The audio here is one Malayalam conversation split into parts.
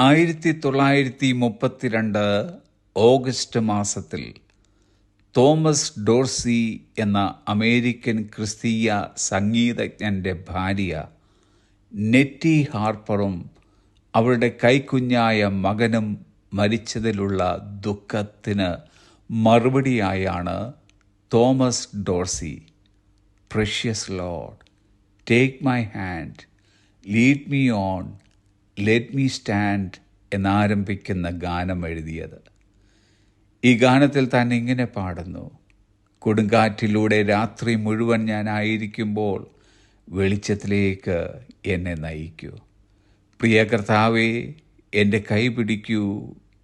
1932 ഓഗസ്റ്റ് മാസത്തിൽ തോമസ് ഡോർസി എന്ന അമേരിക്കൻ ക്രിസ്തീയ സംഗീതജ്ഞൻ്റെ ഭാര്യ നെറ്റി ഹാർപ്പറും അവരുടെ കൈക്കുഞ്ഞായ മകനും മരിച്ചതിലുള്ള ദുഃഖത്തിന് മറുപടിയായാണ് Thomas Dorsey precious Lord, take my hand, lead me on, let me stand എന്നാരംഭിക്കുന്ന ഗാനം എഴുതിയത്. ഈ ഗാനത്തിൽ താൻ ഇങ്ങനെ പാടുന്നു: കൊടുങ്കാറ്റിലൂടെ രാത്രി മുഴുവൻ ഞാനായിരിക്കുമ്പോൾ വെളിച്ചത്തിലേക്ക് എന്നെ നയിക്കൂ. പ്രിയ കർത്താവേ, എൻ്റെ കൈ പിടിക്കൂ,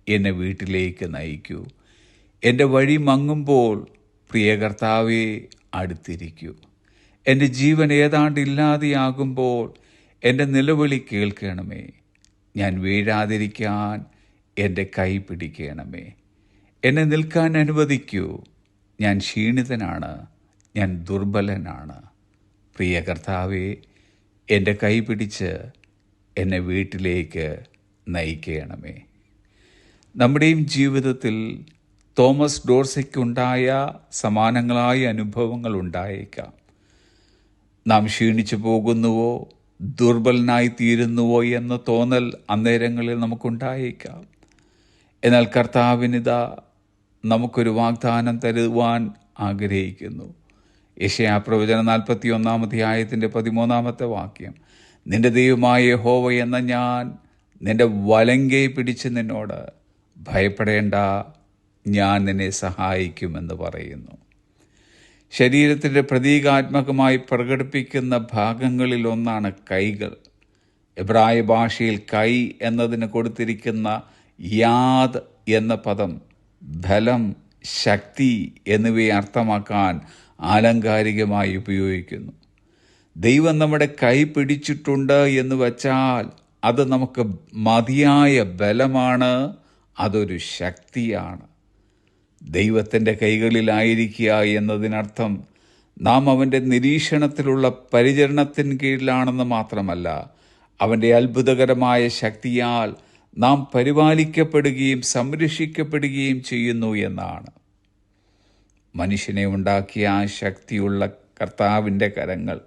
എന്നെ വീട്ടിലേക്ക് നയിക്കൂ. എൻ്റെ വഴി മങ്ങുമ്പോൾ പ്രിയ കർത്താവേ അടുത്തിരിക്കൂ. എൻ്റെ ജീവൻ ഏതാണ്ട് ഇല്ലാതെയാകുമ്പോൾ എൻ്റെ നിലവിളി കേൾക്കണമേ. ഞാൻ വീഴാതിരിക്കാൻ എൻ്റെ കൈ പിടിക്കണമേ. എന്നെ നിൽക്കാൻ അനുവദിക്കൂ. ഞാൻ ക്ഷീണിതനാണ്, ഞാൻ ദുർബലനാണ്. പ്രിയ കർത്താവേ, എൻ്റെ കൈ പിടിച്ച് എന്നെ വീട്ടിലേക്ക് നയിക്കണമേ. നമ്മുടെയും ജീവിതത്തിൽ തോമസ് ഡോർസിക്കുണ്ടായ സമാനങ്ങളായ അനുഭവങ്ങൾ ഉണ്ടായേക്കാം. നാം ക്ഷീണിച്ചു പോകുന്നുവോ, ദുർബലനായി തീരുന്നുവോ എന്ന തോന്നൽ അന്നേരങ്ങളിൽ നമുക്കുണ്ടായേക്കാം. എന്നാൽ കർത്താവിനിതാ നമുക്കൊരു വാഗ്ദാനം തരുവാൻ ആഗ്രഹിക്കുന്നു. യെശയ്യാപ്രവചനം 41 അധ്യായത്തിൻ്റെ 13 വാക്യം: നിന്റെ ദൈവമായ യഹോവ എന്ന ഞാൻ നിന്റെ വലങ്കൈ പിടിച്ച് നിന്നോട് ഭയപ്പെടേണ്ട, ഞാൻ നിന്നെ സഹായിക്കുമെന്ന് പറയുന്നു. ശരീരത്തിൻ്റെ പ്രതീകാത്മകമായി പ്രകടിപ്പിക്കുന്ന ഭാഗങ്ങളിലൊന്നാണ് കൈകൾ. എബ്രായ ഭാഷയിൽ കൈ എന്നതിന് കൊടുത്തിരിക്കുന്ന യാദ് എന്ന പദം ബലം, ശക്തി എന്നിവയെ അർത്ഥമാക്കാൻ ആലങ്കാരികമായി ഉപയോഗിക്കുന്നു. ദൈവം നമ്മുടെ കൈ പിടിച്ചിട്ടുണ്ട് എന്ന് വച്ചാൽ അത് നമുക്ക് മതിയായ ബലമാണ്, അതൊരു ശക്തിയാണ്. ദൈവത്തിൻ്റെ കൈകളിലായിരിക്കുക എന്നതിനർത്ഥം നാം അവൻ്റെ നിരീക്ഷണത്തിലുള്ള പരിചരണത്തിന് കീഴിലാണെന്ന് മാത്രമല്ല, അവൻ്റെ അത്ഭുതകരമായ ശക്തിയാൽ നാം പരിപാലിക്കപ്പെടുകയും സംരക്ഷിക്കപ്പെടുകയും ചെയ്യുന്നു എന്നാണ്. മനുഷ്യനെ ഉണ്ടാക്കിയ ആ ശക്തിയുള്ള കർത്താവിൻ്റെ കരങ്ങൾ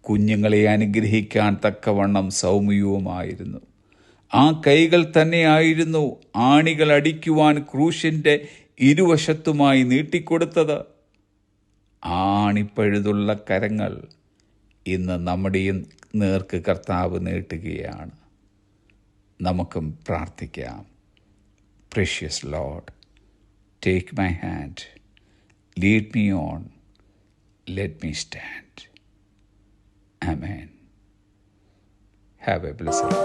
കുഞ്ഞുങ്ങളെ അനുഗ്രഹിക്കാൻ തക്കവണ്ണം സൗമ്യവുമായിരുന്നു. ആ കൈകൾ തന്നെയായിരുന്നു ആണികൾ അടിക്കുവാൻ ക്രൂശിൻ്റെ ഇരുവശത്തുമായി നീട്ടിക്കൊടുത്തത്. ആണിപ്പഴുതുള്ള കരങ്ങൾ ഇന്ന് നമ്മുടെയും നേർക്ക് കർത്താവ് നീട്ടുകയാണ്. നമുക്കും പ്രാർത്ഥിക്കാം. Precious Lord, take my hand, lead me on, let me stand. Amen. Have A blessed day.